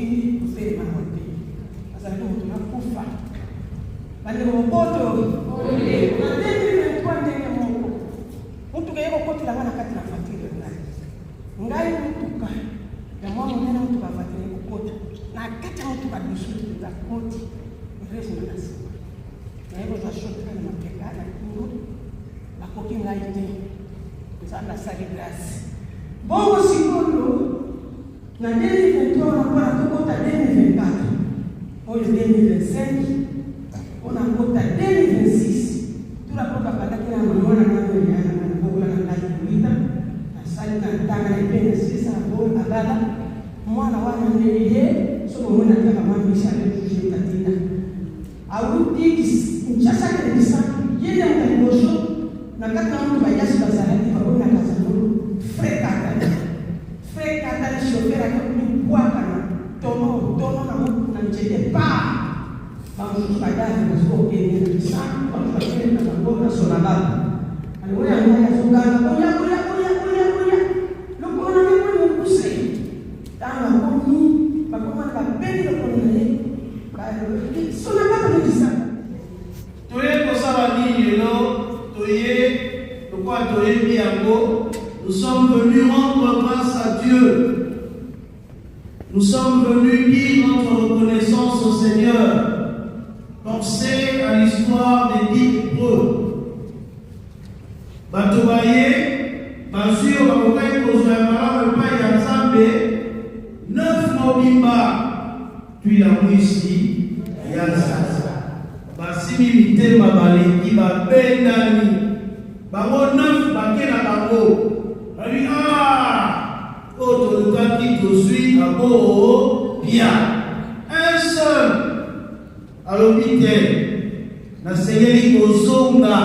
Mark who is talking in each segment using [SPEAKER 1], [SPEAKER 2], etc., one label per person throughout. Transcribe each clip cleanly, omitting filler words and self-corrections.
[SPEAKER 1] qui fait ma montée. Parce que nous avons pour faire. Parce que nous avons bon aussi dans 2023 on a pas 2024 pour 2025 on a compté 2026 tout la propre pendant que la maman na na sali na tanga na pena sisa bo abala mwana wana ndeye so mwana kama mama mishale tujue tatina auti nchasa ke bisa yeye mtakosho na kata mtu bayasi bazalati babona kazalo frekata ni shofera kwa kuwaka na tono na mjede pa bamu badani kwa kwenye bisa kwa kwenye na ngoma sona baba aliona anga songana koya lokona ni kwa mkuse tana komi bakoma na bendi lokona ni ka sona baba ni bisa toye ko sawa ni lo toye lokwa toye biango. Nous sommes venus rendre grâce à Dieu. Nous sommes venus dire notre reconnaissance au Seigneur. Pensez à l'histoire des 10 lépreux. Batobaye, Basio, Bakokai, Kozoyamara, le Pai Yazambe, 9 Mobimba, puis la Mouissi, Yazasa. Basimi Mitema Baleki, Babendani, Babo 9 Bakena Babo. Autre cas qui te suit à beau bien. Un seul à l'hôpital. Na sengeli kozonga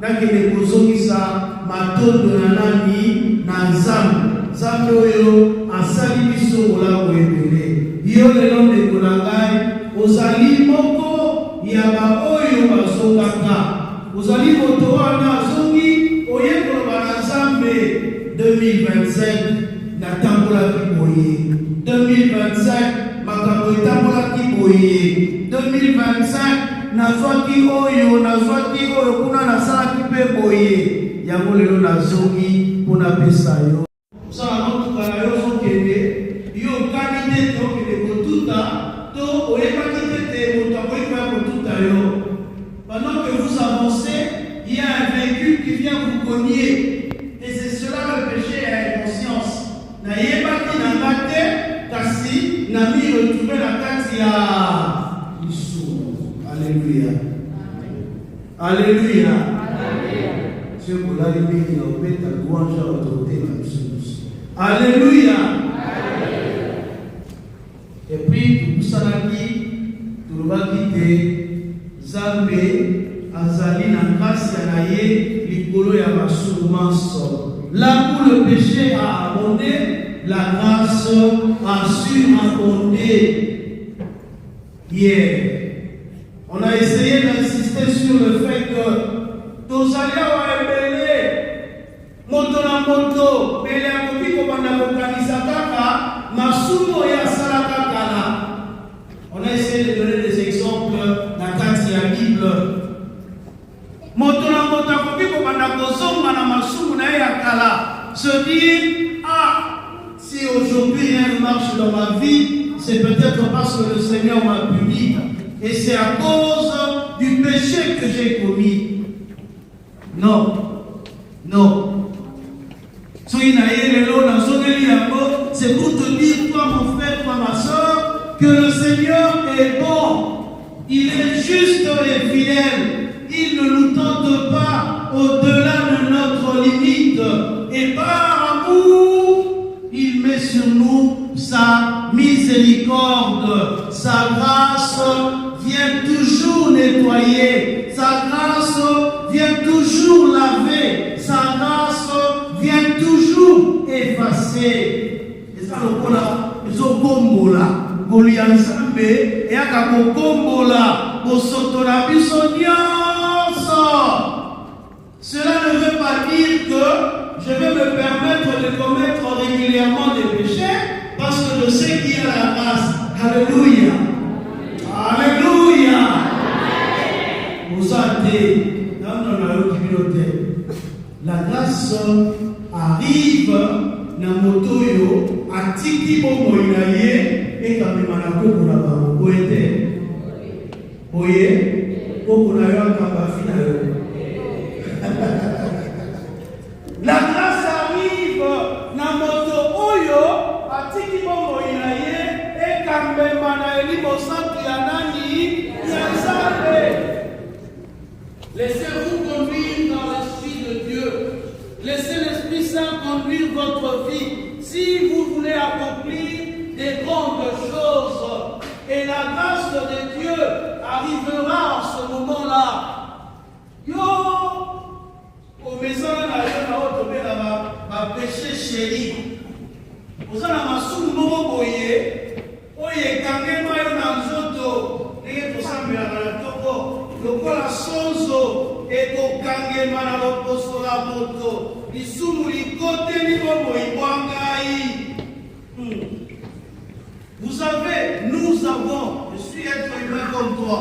[SPEAKER 1] na kele kozongisa matondo na nani na nzambe. Nzambe oyo asali biso ola koyebele. Yo lelo ndeko na ngai ozali moko ya ba oyo bazongaka. Ozali moto wana azongi oyekoloba na nzambe. 2025 natambola kiboye 2025 makambo etambola kiboye 2025 nazwaki oyo kuna nasalaki mpe boye yango lelo nazongi mpona pesa yo osala motuka na yo ozokende yo okani te tokende kotuta to oyebaki tete moto akoki koya kotuta yo. Pendant que vous avancez, il y a un véhicule qui vient vous cogner. Et c'est cela le péché à inconscience. Na yebaki na ngate kasi na mi retrouver la kati ya Yesu. Alléluia. Alléluia. Dieu vous l'a dit qu'il a ouvert ta louange à l'autorité de la Jésus. Alléluia. Et puis tout ça là qui tout va quitter Zambé azali na grâce na ye likolo ya masumanso. Là où le péché a abondé, la grâce a su abonder. Hier, on a essayé d'insister sur le fait que tozalia wa ebele moto na moto bele akoki kobanda kokanisa kaka masumo ya salaka kala. On a essayé de donner des exemples dans la Bible. Moto na moto akoki kobanda kozonga na masumo na ya kala. Se dire, si aujourd'hui rien ne marche dans ma vie, c'est peut-être parce que le Seigneur m'a puni. Et c'est à cause du péché que j'ai commis. Non. Non. C'est pour te dire, toi mon frère, toi ma soeur, que le Seigneur est bon. Il est juste et fidèle. Il ne nous tente pas au-delà de notre limite. Et par amour, il met sur nous sa miséricorde. Sa grâce vient toujours nettoyer. Sa grâce vient toujours laver. Sa grâce vient toujours effacer. Et ça, nous sommes Goliansambe et Akakokombola, Bosotora Bisoniansa. Cela ne veut pas dire que je vais me permettre de commettre régulièrement des péchés parce que je sais qu'il y a la grâce. Alléluia. Alléluia. Vous avez la grâce arrive na motoyo atiki bomo inaye et kamemana koko na ba boete. Oye, koko na yo akamba fina yo. La grâce arrive na moto oyo atiki bomo inaye et kamemana elimo santu ya nani ya Nzambe.
[SPEAKER 2] Laissez-vous conduire dans l'esprit de Dieu. Laissez l'Esprit Saint conduire votre vie. Si vous voulez accomplir des grandes choses, et la grâce de Dieu arrivera en ce moment-là. Yo, au maison, ma péché chéri. Vous avez ma somme boye. Oye, kangema yo na nzoto. Nege tosambe na toko. Lokola sonzo ekokangema na loposo la moto lisumu likoteli bomoi bwangai. Vous savez, nous avons, je suis être humain comme toi,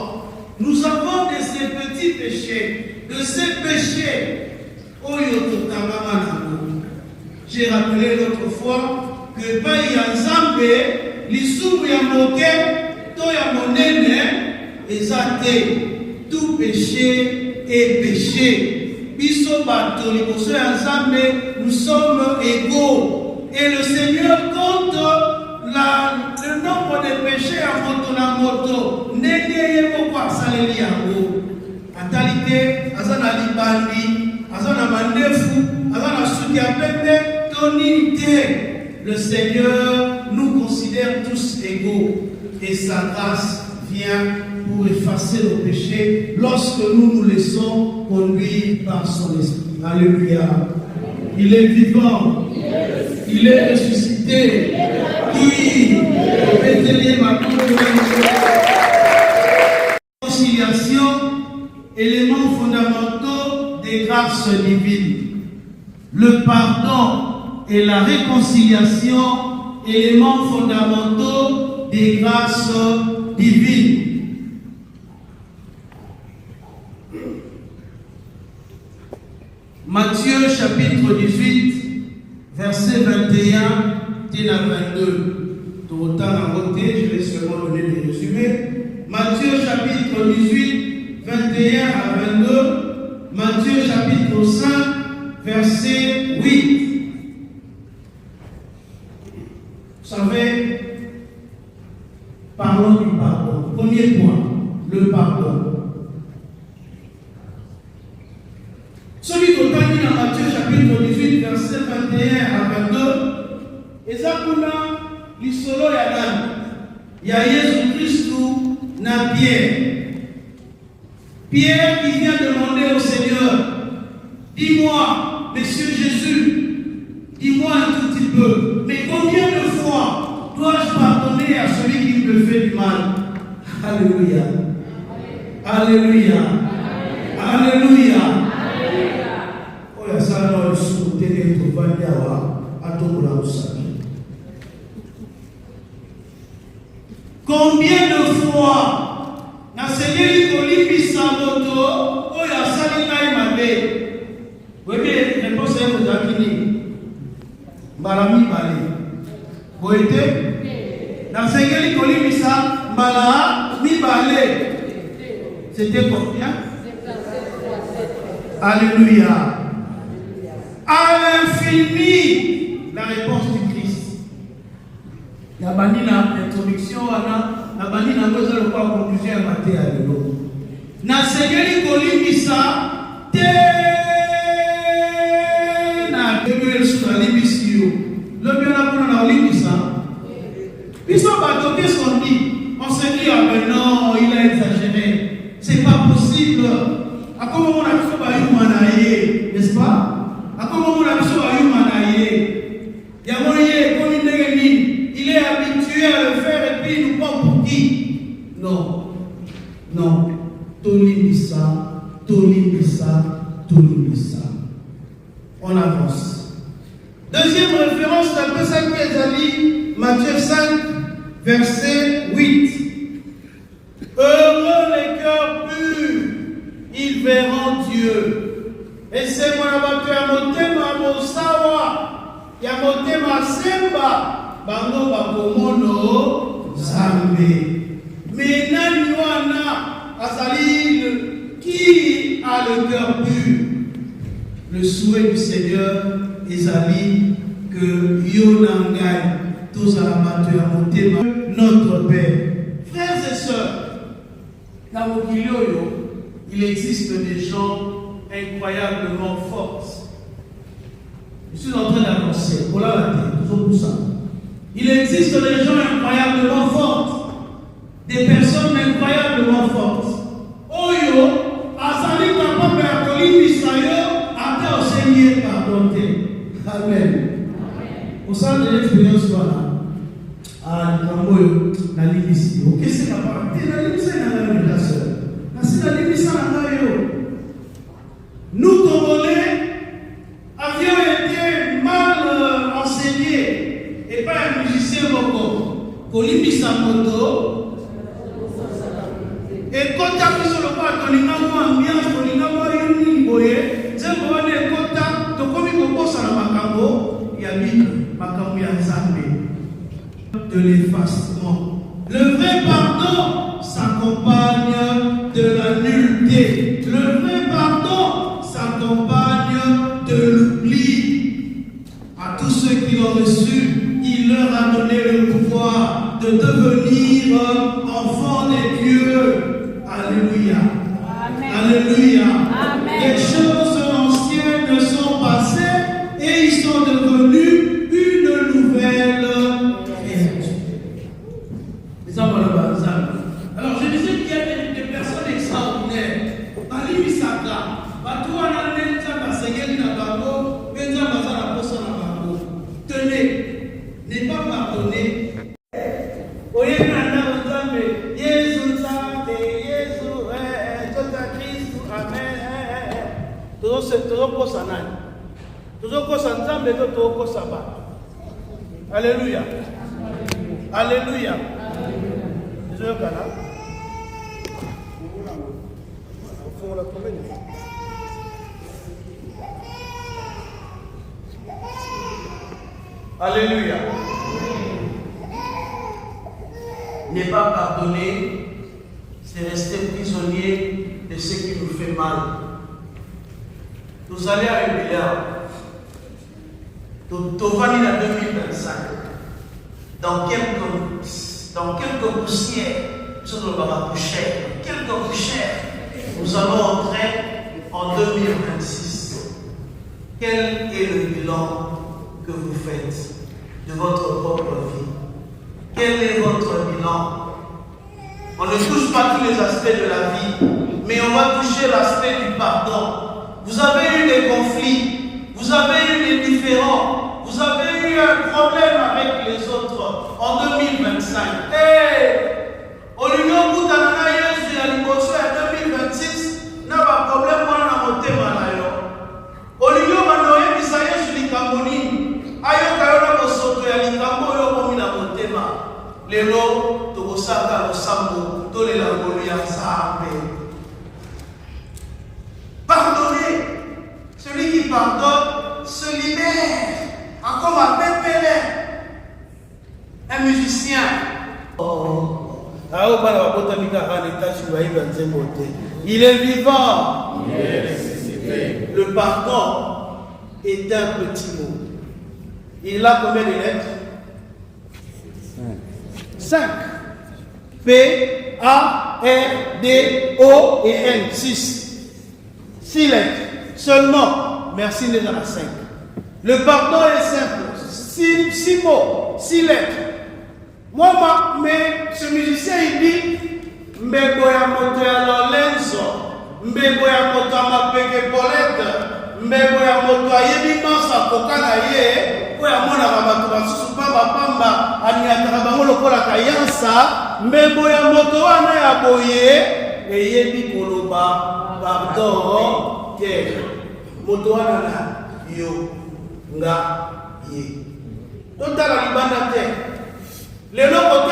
[SPEAKER 2] nous avons de ces petits péchés, de ces péchés. J'ai rappelé l'autre fois que Baïa Nzambe, lisumu ya moke, to ya monene, ezate. Tout péché est péché. Nous sommes égaux. Et le Seigneur compte le nombre de péchés à moto. N'ayez pas salé yango. Atalité, azana libandi, azana mandefu, azana sukia pepe, tonité. Le Seigneur nous considère tous égaux. Et sa grâce vient pour effacer nos péchés lorsque nous nous laissons conduire par son esprit. Alléluia. Il est vivant. Il est ressuscité. Oui. Réconciliation, éléments fondamentaux des grâces divines. Le pardon et la réconciliation, éléments fondamentaux des grâces divines. Matthieu chapitre 18, verset 21 à 22. Tout autant à voter, je vais seulement donner le résumé. Matthieu chapitre 18, 21 à 22. Matthieu chapitre 5, verset 8. Vous savez, parlons du pardon. Premier point, le pardon. Celui qui est dans Matthieu chapitre 18, verset 21 à 22, Ezakuna, l'isolo yadan, ya Jésus Christ na Pierre. Pierre qui vient demander au Seigneur, dis-moi, Monsieur Jésus, dis-moi un tout petit peu, mais combien de fois dois-je pardonner à celui qui me fait du mal? Alléluia. Alléluia. Alléluia. Combien de fois na Seigneur kolibisa moto oyo asali ngai mabe? Webe réponse ya mozakini mbala mibale boete na Seigneur kolibisa mbala mibale. C'était combien? Alléluia. À l'infini, la réponse du Christ. Il y a une introduction, il y a une conclusion à mater à l'élo. Na Seigneur Kolimisa, te na Bébé sur la Libisio. Le bien là pour la Libisa. Ils sont bateaux, qu'est-ce qu'on dit? On se dit, ah ben non, il a exagéré. C'est pas possible. À comment on a fait par une manaïe, n'est-ce pas? À comment on a besoin de il est habitué à le faire et puis il nous prend pour qui? Non. Non. Tolimisa. On avance. Deuxième référence, c'est un peu ça qui est dit, Matthieu 5, verset 8. Heureux les cœurs purs, ils verront Dieu. Et c'est mon abattu à motema mosawa, ya motema semba, bango bakomono zambe. Mais nani wana azali qui a le cœur pur? Le souhait du Seigneur ezali que Yonangai, tous à la battu à motema, notre Père. Frères et sœurs, dans mon Kilioyo, il existe des gens incroyablement forts. Je suis en train d'annoncer, voilà la tête, toujours tout ça. Il existe des gens incroyablement forts, des personnes incroyablement fortes. Oyo, azali capable de kolibisayo, ata osenye pardonner. Amen. Au sein de l'expérience, voilà. Ah, Nikamboyo, na limisi. Ok, c'est capable. Na limisi na la sœur. Na limisi na yo. Nous, Congolais, avions été mal enseignés. Et pas un musicien beaucoup. Kolimisa moto. Et quand tu as mis sur le pas, tu as une ambiance, tu as une boye. Tu as une kota, tu as commis beaucoup sur la makambo. Il y a mis makambo ya Zambé. De l'effacement. Le vrai pardon s'accompagne de la nullité. Le vrai pardon s'accompagne de l'oubli. À tous ceux qui l'ont reçu, il leur a donné le pouvoir de devenir enfants des dieux. Alléluia. Amen. Alléluia. Amen. Les choses anciennes sont passées et ils sont devenus une nouvelle. Alors je disais qu'il y a des personnes extraordinaires. Ali Misaka, Batouana Nenza Basegel Nabango, Benza Bazara Posa Nabango. Tenez, n'est pas pardonné. Oyena Nzambe, Yesu Nzambe, Yesu, Tota Christ, Amen. Toujours Posa Nani. Toujours Posa Nzambe, toujours Posa Ba. Alléluia. Alléluia. Alléluia. Ne pas pardonner, c'est rester prisonnier de ce qui nous fait mal. Nous allons à Jubilea. Tovani en 2025. Dans quelques poussières, nous allons entrer en 2026. Quel est le bilan que vous faites de votre propre vie? Quel est votre bilan? On ne touche pas tous les aspects de la vie, mais on va toucher l'aspect du pardon. Vous avez eu des conflits, vous avez eu des différends, vous avez eu un problème avec les autres en 2025. Au l'union Boutanana Yesu ya liboso ya 2026, n'a pas de problème na motema na yo. Au l'union Manoye bisa Yesu likamboni, ayo kayona bosoto ya likambo yo komi na motema. Lelo tokosaka losambo tolela ngolu ya Nzambe. Pardonnez. Celui qui pardonne se libère. Encore ma pépélé. Un musicien. Il est vivant. Le pardon est un petit mot. Il a combien de lettres? 5. P, A, R, D, O et N. 6. 6 lettres. Seulement. Merci les à 5. Le pardon est simple. 6 mots. 6 lettres. Moi, mais ce musicien, il dit Mbego ya moto ya Lorenzo, Mbego ya moto ya Mapeke Paulette, Mbego ya moto ya Yebi Mansa Kokana ye, Oya Mona Babatu Basusu Pamba Pamba, Aniatara Bango Lokola Kayansa, Mbego ya moto wana ya Boye, et Yebi Koloba, pardon, Pierre, moto wana na yo, nga ye. Totala libanda te. Les locaux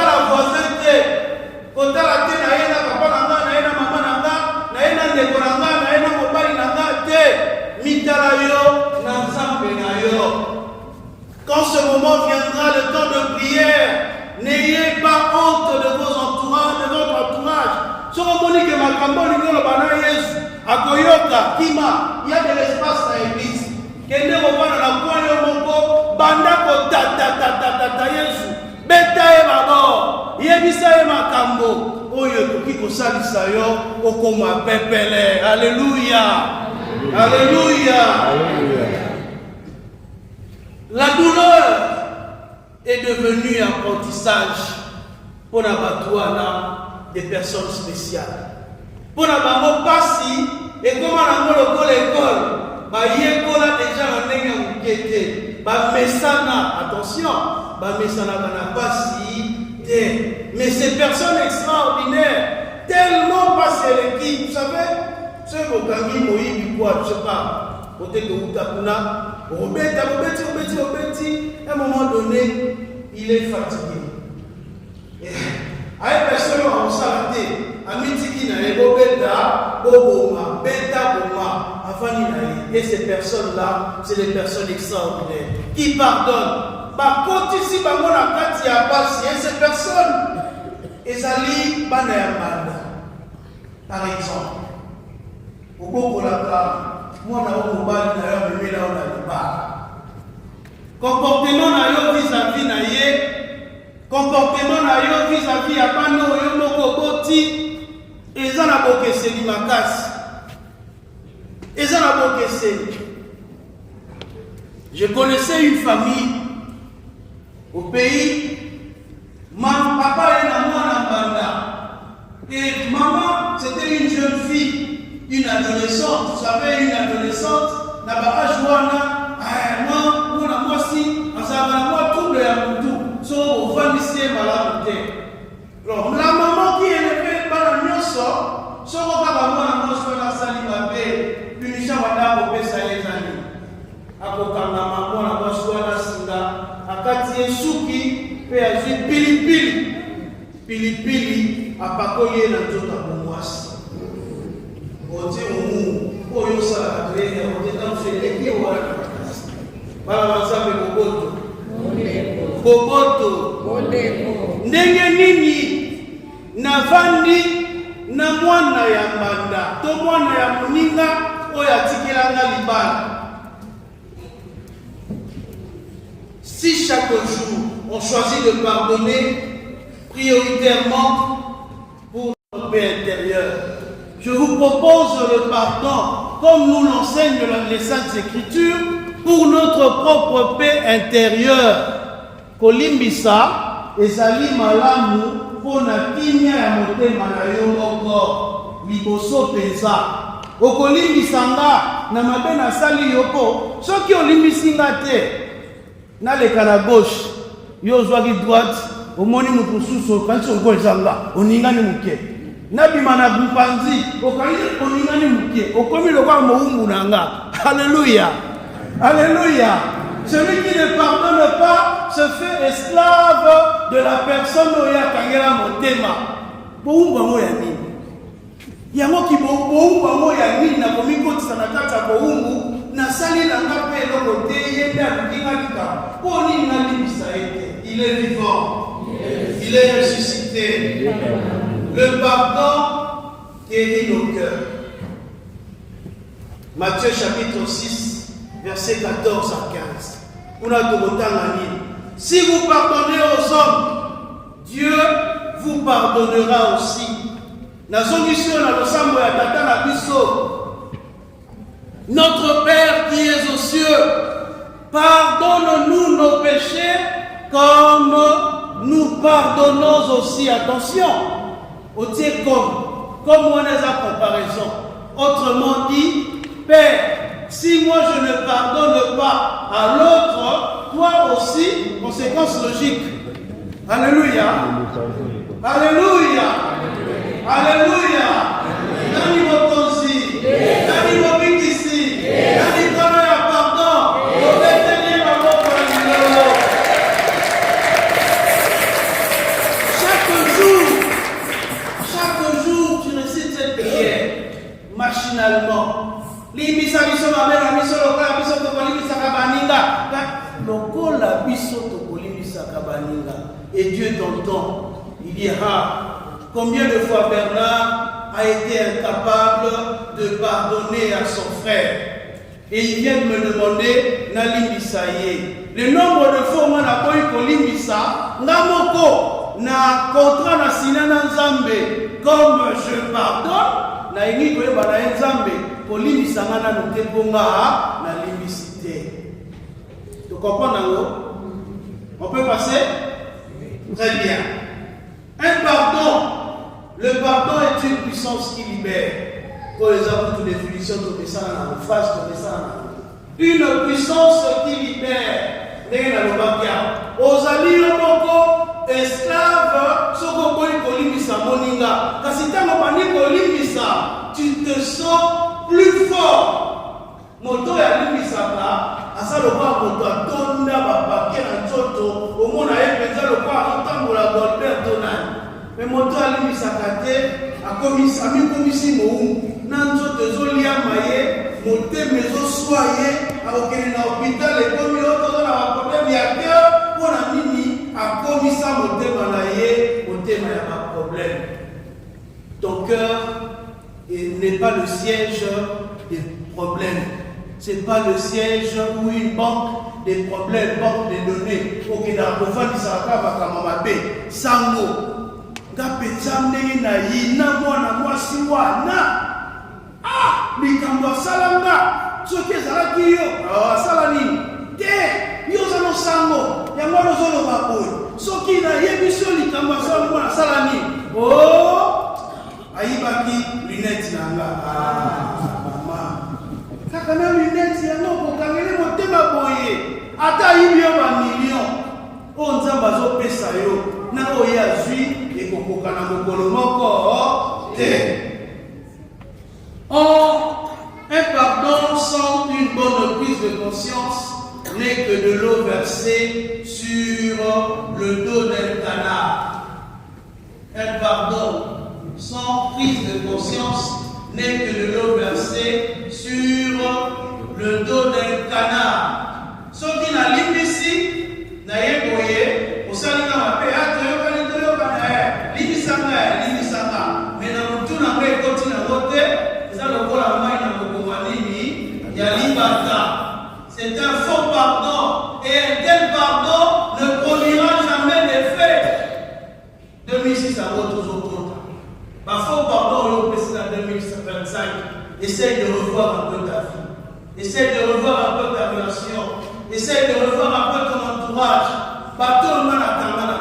[SPEAKER 2] kotala te na ye na papa na nga, na ye na mama na nga, na ye na ndeko na nga, na ye na mobali na nga te. Mitala yo na nzambe na yo. Quand ce moment viendra, le temps de prière, n'ayez pas honte de vos entourages, de votre entourage. Si on dit que ma campagne est le banana Yesu, à Koyoka, Kima, il y a de l'espace dans l'église. Kende kovana na kwani moko banda ko ta Yesu. Beta e babo, yebisa e makambo. Oyo toki kosalisa yo okoma pepele. Alléluia. Alléluia. La douleur est devenue un apprentissage pour la batouana des personnes spéciales. Pour la bango passi et comment la l'école. Ba yekola déjà na ndenge mukete ba mesana, attention, ba mesana bana passi te, mais ces personnes extraordinaires tellement passé l'équipe, vous savez, ce bokangi moyibi quoi, je sais pas, côté de Utakuna, Robeti, à un moment donné, il est fatigué. À une personne en s'arrêter, à Mitiki na Bobeta, Boboma, Beta Boma. Et ces personnes-là, c'est des personnes extraordinaires qui pardonnent. Par contre, ici, ces personnes, Ezali Banayamanda, par exemple, au Bokolaka, moi, on a comportement vis-à-vis naïe, comportement vis-à-vis à Pano, Yomokoti, et ça n'a pas que c'est l'Imakas. Je connaissais une famille au pays, mon papa est dans mon et maman, c'était une jeune fille, une adolescente, vous savez, une adolescente, n'a pas joué, moi aussi, on s'avère moi tout de la tout, sauf au vanissé malade. Alors, la maman qui est élevée par la mioso, sauf au cas où la salimabé. Wadako pesa yezani akokanga mambo na baswana singa akati yesuki pe azwi pilipili apakoli na nzoto bomwasi ote mumu oyo sala krenya ote tamfeleki wana bala wanzabe boboto ndenge nini navandi na mwana ya mbanda to mwana ya muninga. Si chaque jour on choisit de pardonner prioritairement pour notre paix intérieure, je vous propose le pardon comme nous l'enseignent les Saintes Écritures pour notre propre paix intérieure. Kolimbisa ezali malamu pona kimia ya motema na yo moko liboso penza. Okolimbisanga na mabe na sali yoko soki olimbisinga te na leka na gauche yo zwaki droite omoni mutu susu kanisi okozanga oningani muke nabima na bupanzi okanisi oningani muke okomi lokola mowumbu na nga. Alléluia, alléluia. Celui qui ne pardonne pas se fait esclave de la personne oya kangela motema bowumbu ngo ya nini yango kiboumbu bango ya nini na komikotisa na kati ya boumbu na sali na ngape eloko te yende alinga lika po nini nalibisa ete il est vivant, il est ressuscité. Le pardon guérit nos cœurs. Matthieu chapitre 6 verset 14 à 15. Si vous pardonnez aux hommes, Dieu vous pardonnera aussi. Notre Père qui es aux cieux, pardonne-nous nos péchés comme nous pardonnons aussi. Attention, au tiers comme on est à comparaison. Autrement dit, Père, si moi je ne pardonne pas à l'autre, toi aussi, conséquence logique. Alléluia. Alléluia. Alléluia. Nani mokonzi, nani mobikisi, nani kono ya pardon, obeteni maboko ya milolo. Chaque jour, Et Dieu t'entend. Il dira, combien de fois Bernard a été incapable de pardonner à son frère. Et il vient de me demander, Nalimbisaye. Le nombre de fois où on a eu Kolimbisa, Namoko, na contrat na sinana Nzambe, comme je pardonne, na ingi koye bana Nzambe, Kolimbisa ngana nuteponga na limbicité. Tu comprends, Nango? On peut passer? Très bien. Un pardon. Le pardon est une puissance qui libère. Pour exemple, toute définition, tout ça dans la phrase, tout ça. Une puissance qui libère. Aux amis, beaucoup esclaves, ce qu'on peut colimisa moninga. Quand si tu as colimisa, tu te sens plus fort. Moto ya limbisa là, asa le quoi moto atonda ba paquet na nzoto, au monde a penza le quoi otambola golden tonal. Mais moto alimbisa kate akomisa ami komisi mo nanzo tezolia maye mote mezo soye akokene na hôpital ekomi oto na problème ya cœur pona nini akomisa motema na ye motema ya ba problème. Ton cœur n'est pas le siège des problèmes. C'est pas le siège ou une banque des problèmes, banque des données. Ok, dans le fond, ça va pas comme ma sango. Gapenza ndenge na yina mwana mwasi wana. Ah, likambo salanga. Soki ezalaki yo, asala nini? Te, yo zano sango. Yango lozolo baboy. Soki na yebiso likambo salanga asala nini? Oh, ayibaki lunette nanga. Ah, mama. Kaka na lunette yango kokangele motema boye. Ata yibio ba million. O nzamba zo pesa yo. Na oya zui. Un pardon sans une bonne prise de conscience n'est que de l'eau versée sur le dos d'un canard. Un pardon sans prise de conscience n'est que de l'eau versée sur le dos d'un canard. Ce qui n'a l'imbécile n'a rien voyé, au salut dans la paix, mais dans tout le monde, continue à voter. C'est un faux pardon. Et un tel pardon ne produira jamais d'effet. 2006 à votre autres. Un faux pardon, on peut en 2025. Essaye de revoir un peu ta vie. Essaye de revoir un peu ta relation. Essaye de revoir un peu ton entourage. Pas tout le monde a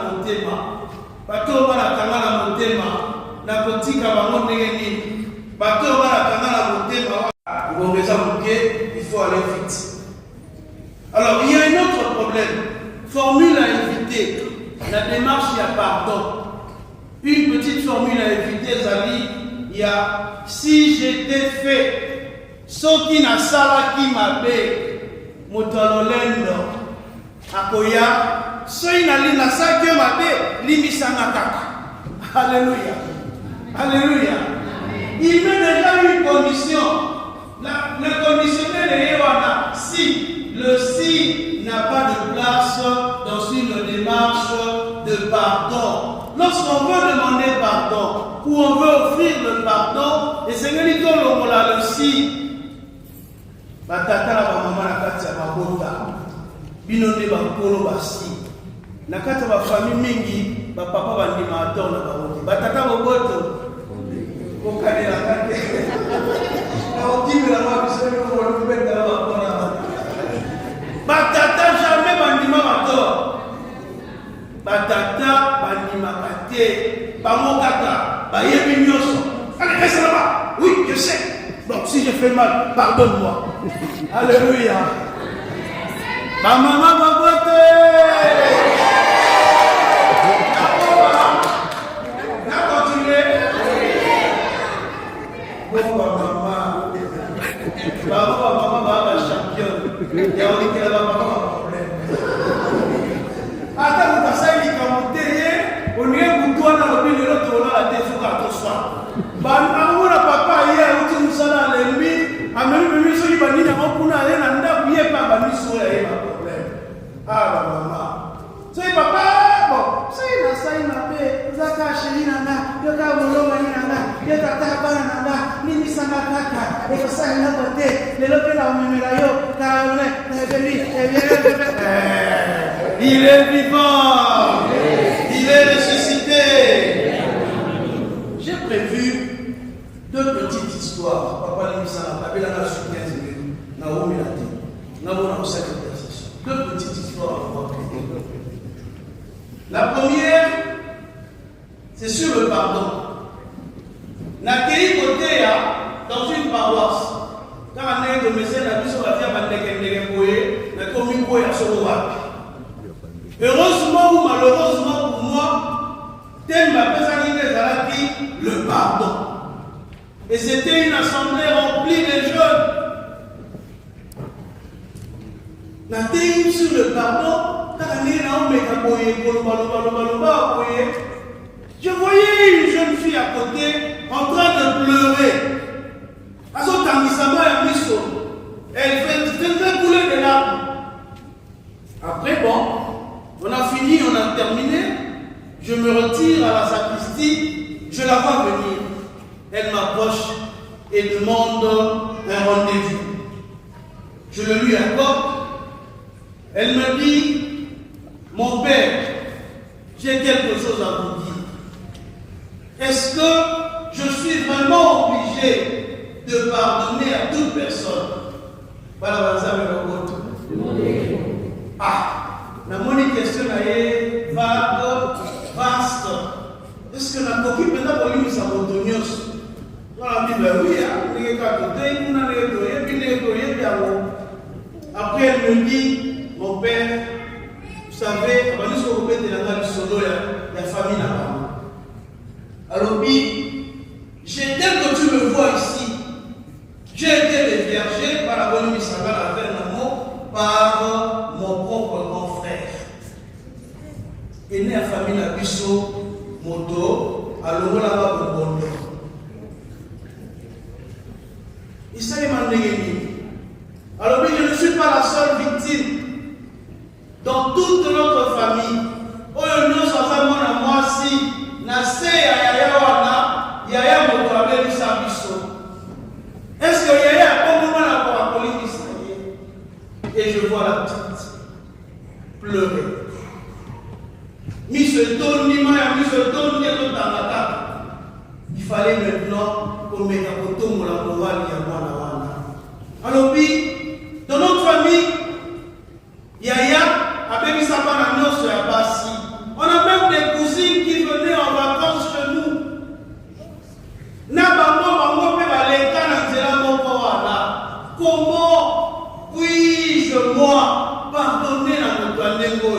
[SPEAKER 2] mon thème. Bato bana kangala motema na kotika bango ndenge nini bato bana kangala motema ngongeza muke il faut aller vite. Alors il y a un autre problème, formule à éviter, la démarche il y a pardon. Une petite formule à éviter, Zali, il y a si j'étais fait ce qui n'a sala qui m'a bé motalolendo akoya. Soina sakyo mabe limisanga kaka. Alléluia. Alléluia. Il met déjà une condition. Le conditionnel est Yohana. Si le si n'a pas de place dans une démarche de pardon. Lorsqu'on veut demander pardon ou on veut offrir le pardon, et c'est le si. Batata la maman la katia babota. Binone bakolo basi. Nakata ba famille mingi ba papa ba ndima ato na ba wote batata boboto ko kale la kate na otime la ba bisele ko lo benda ba kona batata jamais ba ndima ato batata ba ndima kate ba mokata ba yebi nyoso allez reste là-bas oui je sais donc si je fais mal pardonne-moi alléluia ba maman ba bote. Maman, championne. Il y a un qui a problème. Attends, vous passez les commentaires. On est pour toi dans le pays de l'autre, on a la tête sur la soir. Papa, hier, on dit nous sommes à l'ennemi. A même celui qui va dire qu'on a rien à dire, il n'y a pas de problème. Ah, maman. mimi sana kaka eko sana kote lelo pela omemela yo kaone il est vivant, il est ressuscité. J'ai prévu 2 petites histoires. Papa Limisa, Papa Lana sur 15 minutes. Naomi l'a dit. Naomi a aussi l'intercession. 2 petites histoires à voir. La première, c'est sur le pardon. Nakei côté dans une paroisse. Quand on est de Messé, la mission va faire la commune Boye à Sorowak. Heureusement ou malheureusement pour moi, thème ma personnalité le pardon. Et c'était une assemblée remplie de jeunes. La thème sur le pardon, je voyais une jeune fille à côté en train de pleurer. Elle faisait couler des larmes. Après, bon, on a fini, on a terminé. Je me retire à la sacristie, je la vois venir. Elle m'approche et demande un rendez-vous. Je le lui accorde. Elle me dit, mon père, j'ai quelque chose à vous dire. Est-ce que je suis vraiment obligé de pardonner à toute personne? Ah, la monnaie question est vaste. Est-ce que la coquille peut avoir lu sa montagneuse? Dans la Bible, oui, après, elle me dit, mon père, vous savez, la famille là-bas. Alors, j'ai tel que tu me vois ici, j'ai été hébergé par la bonne Missaga, la faire l'amour, par mon propre grand frère. Et né à famille la Bisso, Moto, à l'Omola Bondo. Il s'est demandé. Alors, je ne suis pas la seule victime. Dans toute notre famille, est-ce que Yaya a un moment là pour la police? Et je vois la petite pleurer. Il fallait maintenant qu'on mette un poteau pour la morale. Alors, puis, dans notre famille, Yaya a béni sa part à nos soeurs Bassi. On a même des cousines qui venaient en vacances chez nous. Comment puis-je, moi, pardonner à notre Andengo?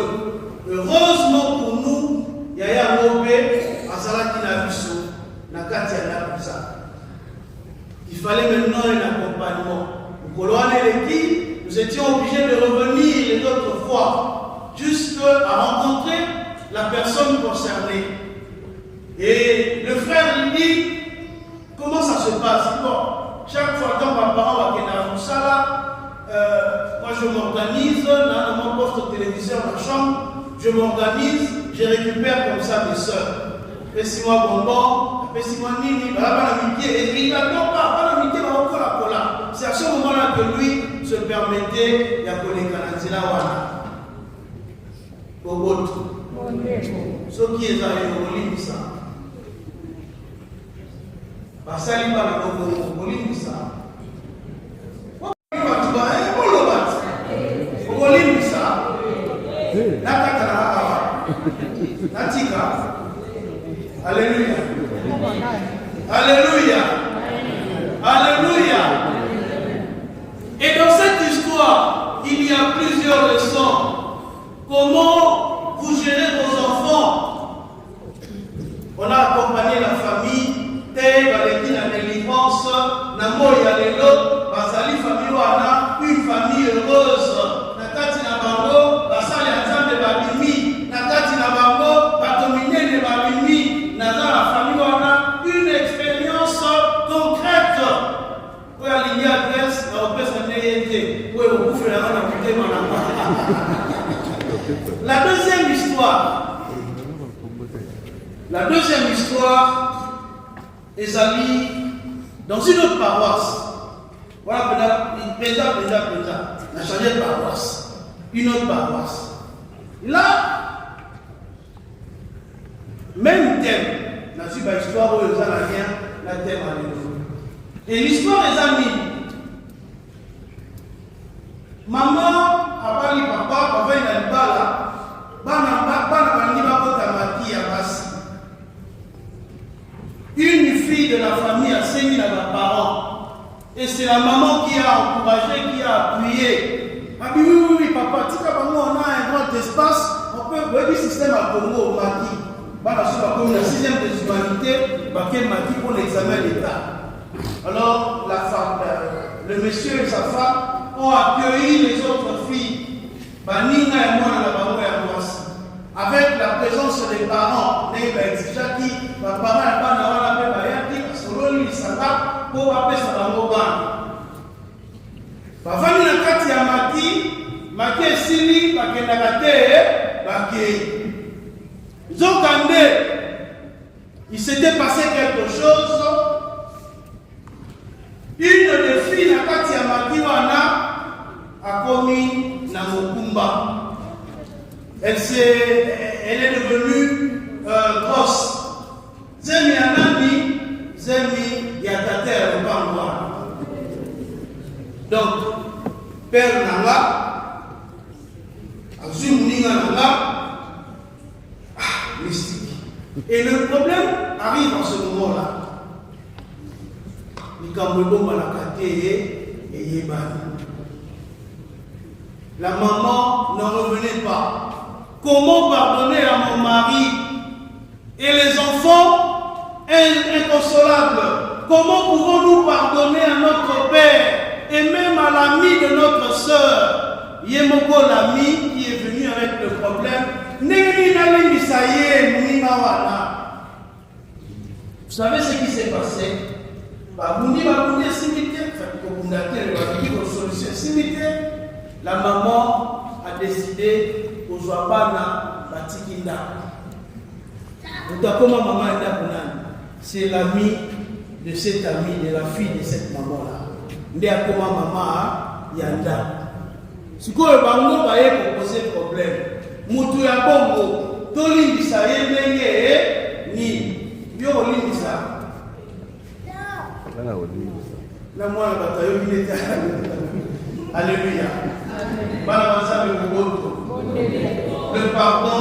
[SPEAKER 2] Heureusement pour nous, Yaya Mobe, Azalaki Nabiso, Nakati Anabusa. Il fallait maintenant un accompagnement. Nous étions obligés de revenir les autres fois, juste à rencontrer la personne concernée. Et le frère lui dit, comment ça se passe? Bon, chaque fois quand ma parent va quitter moi je m'organise, dans mon poste téléviseur dans la chambre, je m'organise, je récupère comme ça mes soeurs. Fais-moi bonbon, fais-moi nini, et il n'attend pas, c'est à ce moment-là que lui se permettait de connaître la wana. Ce qui est dans les ça. Basali par la ça. Alléluia. Alléluia. Alléluia. Et dans cette histoire, il y a plusieurs leçons. Comment vous gérez vos enfants? On a accompagné la famille. La délivrance, une famille heureuse. Nakati na bango, basali azambe babimi. Nakati na bango, batomine ne babimi. Naza la famille wana, une expérience concrète. Où la ligne adresse, la opesse à n'ayete. Où est au bouffe la rana puté manama. La deuxième histoire. La deuxième histoire. Ezali dans une autre paroisse. Voilà, Péza, on a changé de paroisse. Une autre paroisse. Là, même thème. Dans une histoire où ils ont rien, la thème à l'église. Et l'histoire des amis. Maman a parlé papa, il a dit là. Une fille de la famille a saigné à mes parents. Et c'est la maman qui a encouragé, qui a appuyé. Elle a dit oui, papa, on a un grand espace, on peut voir le système à Congo au Maki. Comme la 6e des humanités, Baké Maki pour l'examen d'État. Alors, la femme, le monsieur et sa femme ont accueilli les autres filles. Baninga et moi, avec la présence des parents, les parents pour appeler ça dans Bavani na kati ya Maki esili bakendaka te bakei. Zokande, il s'était passé quelque chose. Une des filles na kati ya Maki wana a commis na mokumba. Elle est devenue grosse. Zemi anani, zemi yatater le pangwa. Donc, père nanga, azumuninga nanga, mystique. Et le problème arrive en ce moment-là. La maman ne revenait pas. Comment pardonner à mon mari et les enfants inconsolables? Comment pouvons-nous pardonner à notre père et même à l'ami de notre sœur? Yemoko, l'ami qui est venu avec le problème. Vous savez ce qui s'est passé? La maman a décidé aux Ouabana Batikinda. C'est l'ami de cette amie, de la fille de cette maman-là. Ndéakoma maman Yanda. Ce que le bango va poser problème. Moutou ya bongo, tolimbisa yendenge ni yo olimbisa. La moi la bataille qui était alléluia. Le pardon,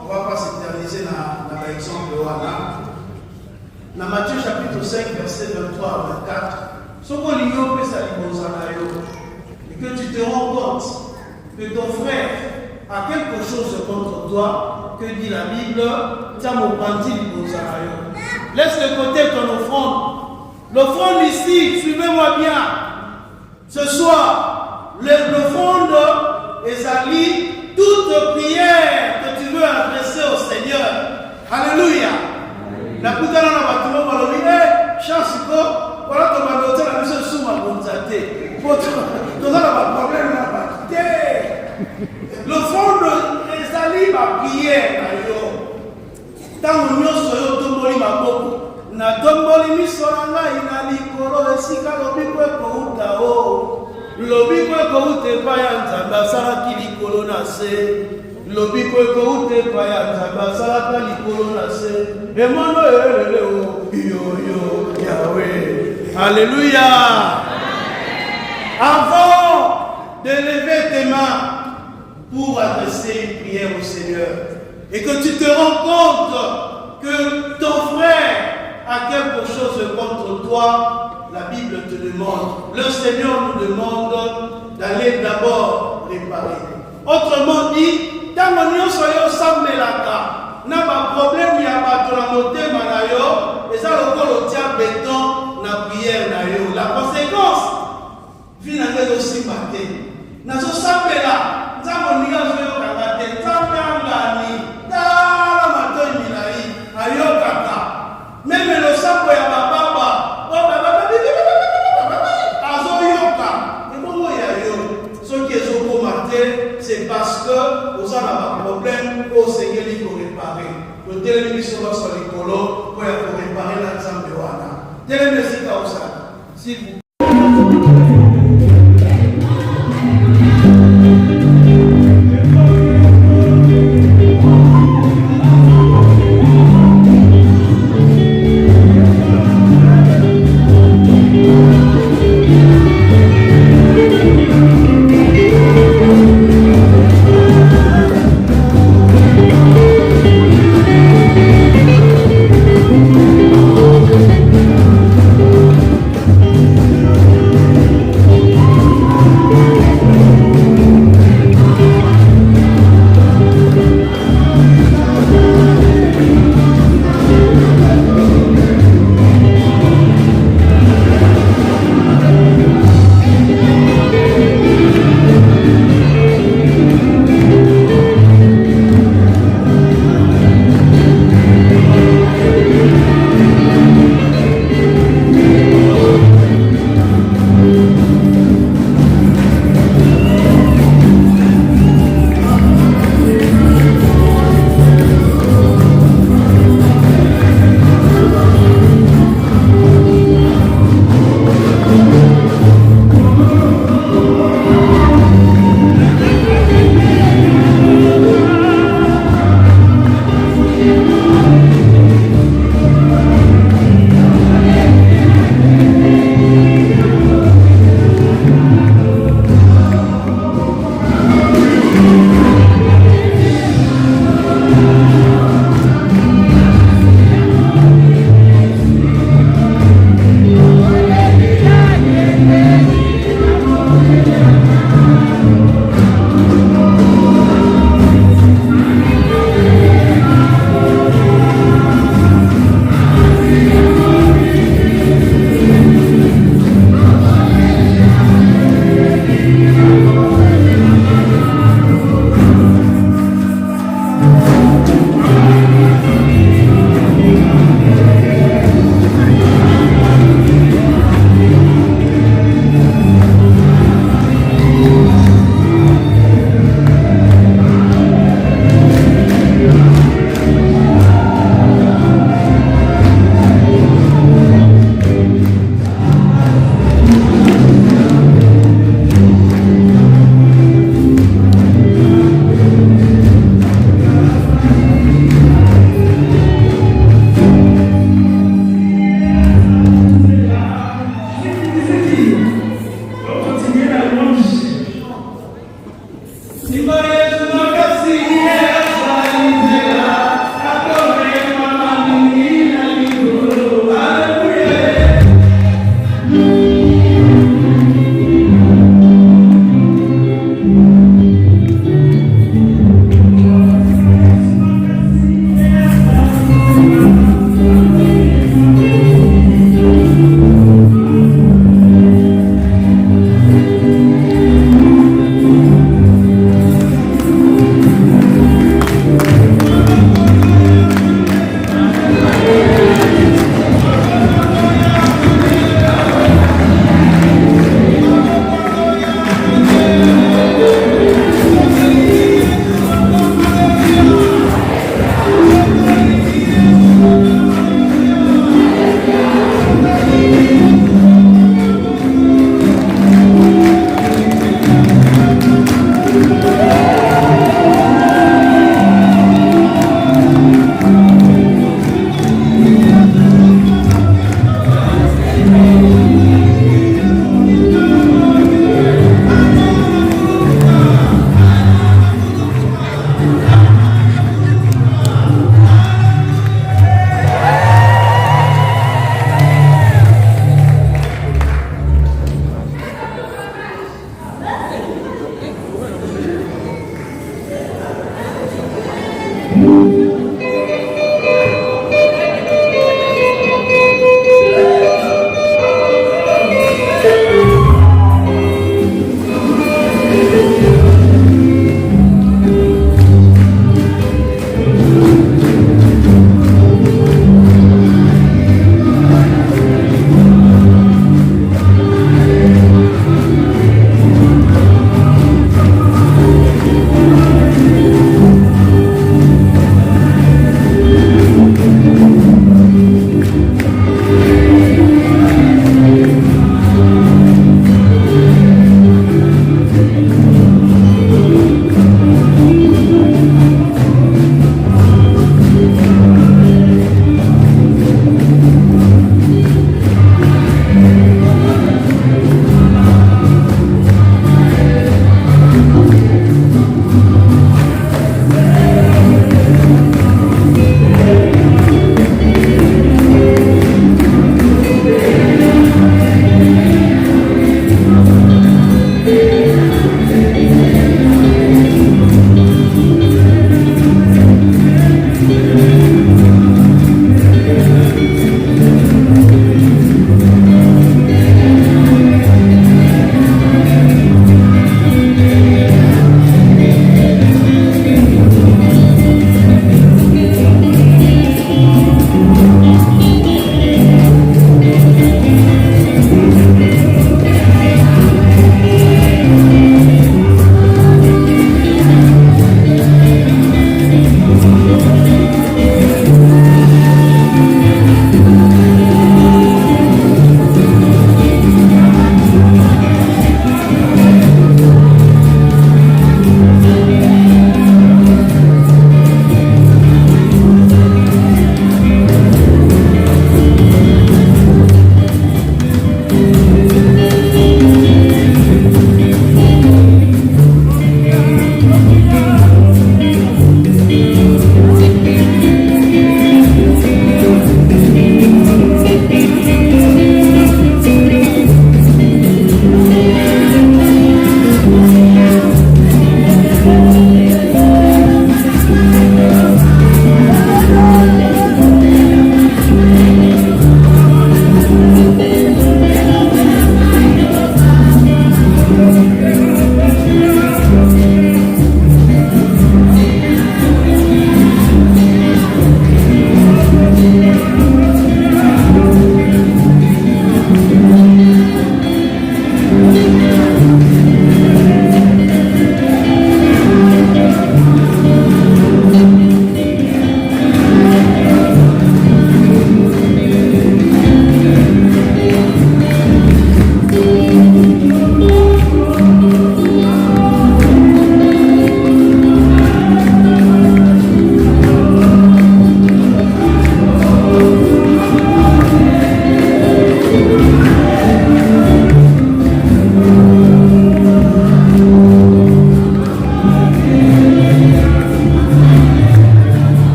[SPEAKER 2] on ne va pas s'éterniser dans l'exemple de Wana. Dans Matthieu chapitre 5, verset 23 à 24, ce qu'on y et que tu te rends compte que ton frère a quelque chose contre toi, que dit la Bible, laisse de côté ton offrande. L'offrande ici, suivez-moi bien. Ce soir, l'offrande est Ali, toute prière que tu veux adresser au Seigneur. Alléluia. La putain na bâtiment balobi chance ko voilà ton badoté la mise sous ma bonté. Pour tout ça pas problème na bâté. L'offrande est Ali ma prière na yo. Tant nyonso yo tomboli maboko. Na tomboli miso na ngai na likolo esika lobiko ekouta o. Lobiko ekouta epai ya Nzambe asalaki likolo na se. Lobiko ekouta epai ya Nzambe asalaka likolo na se. Emono elele o yo Yahweh. Alléluia. Avant de lever tes mains pour adresser une prière au Seigneur et que tu te rends compte que ton frère a quelque chose contre toi, la Bible te demande, le Seigneur nous demande d'aller d'abord réparer. Autrement dit, dans mon soyo sambelaka, n'a pas problème, il y a pas de la montée manayo, et ça le col tient béton, na prière nayo. La conséquence, finalement aussi maté. N'a so sambela, n'a mon niga soyo kangate, sambelani, ta la matin milai, ayo kaka. Même le sapo ya baba, c'est parce que vous avez un problème au Seigneur il faut réparer. Le télévision sur l'écolo pour réparer l'ensemble de Wana. Télévision ça. S'il vous plaît.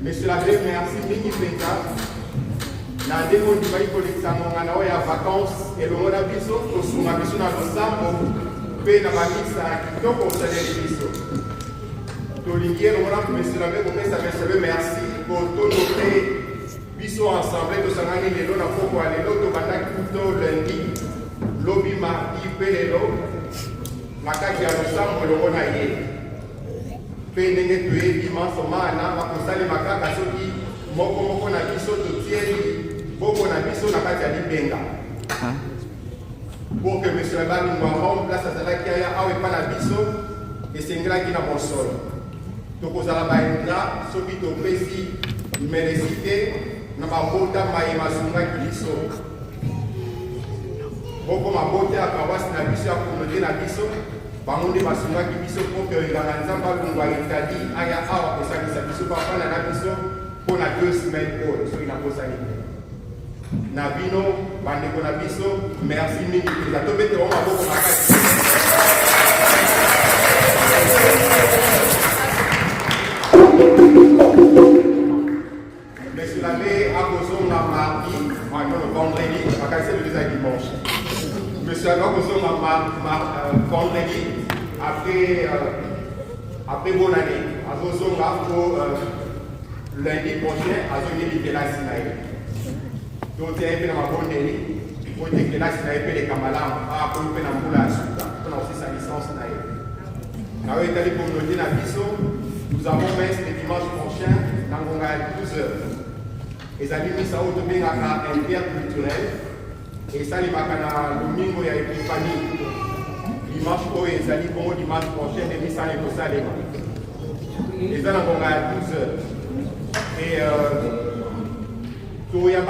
[SPEAKER 3] Monsieur l'abbé, merci mingi penza. Na ndeko ndimai kolekisa ngongana oya vacances elongola biso kosunga biso na losambo pe na bakisa kitoko osaleli biso. Tolingi elongola monsieur l'abbé kopesa monsieur merci kotono pe biso ensemble tosangani lelo na poko ya lelo tobandaki kuto lundi lobi mardi pe lelo na kati ya losambo elongo na ye. Pe ndenge toyebi manso mana bakosalema kaka soki moko na biso totieli boko na biso na kati ya libenga pour que monsieur Balungu rende place azalaki aya awa epa na biso esengelaki na mosolo tokozala baendra soki topesi meresi na mabota maye masungaki biso boko mabota ya kawasi na biso ya konote na biso bango nde basungaki biso mpo ke enganga nzambe alungwa etali aya awa kosangisa biso bafana na biso mpo na 2 semaines oyo soki nakosani na bino bandeko na biso merci mingi mpenza tobetela maboko makasi monsieur l'abbé akozonga mardi vendredi makasi elobisa dimanche monsieur l'abbé akozonga vendredi après bonne année azozonga po lundi prochain azongeli kelasi na ye totia ye mpe na mabondeli po ete kelasi na ye mpe leka malamu akomi mpe na mbula ya suka mpona kosisa licence na ye nayo etali communauté na biso nous avons messe le dimanche prochain na ngonga ya 12h ezali misa oyo tobengaka interculturel Et ça, les macana, domingo, il y a Épiphanie. Dimanche, ils allaient pour dimanche prochain, et ça, les Salema. Et ça, on a à 12h. Et il y aura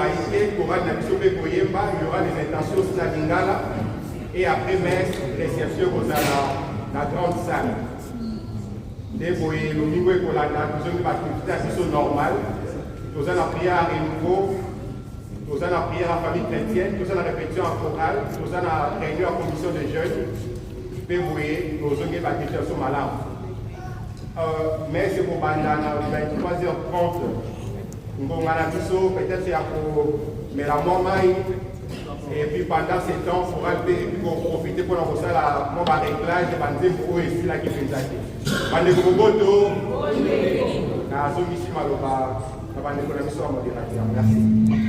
[SPEAKER 3] des intentions Slavingala. Et après messe, réception dans la grande salle. Le domingo, nous avons une activité normale. Nous avons la prière à renouveau. Nous avons la prière à la famille chrétienne, nous avons la répétition en chorale, nous avons la réunion en commission de jeunes. Et vous voyez, nous avons une activité sur Malam. Mais c'est pour Bandana, 23h30. Nous avons peut-être c'est pour mais la maman. Et puis pendant ce temps, il faudra profiter pour nous faire la réglage et bandes pour eux ici là qui fait ça. Bande de Boboto, na zone ici, Maloba, na bande de la mission à modération. Merci.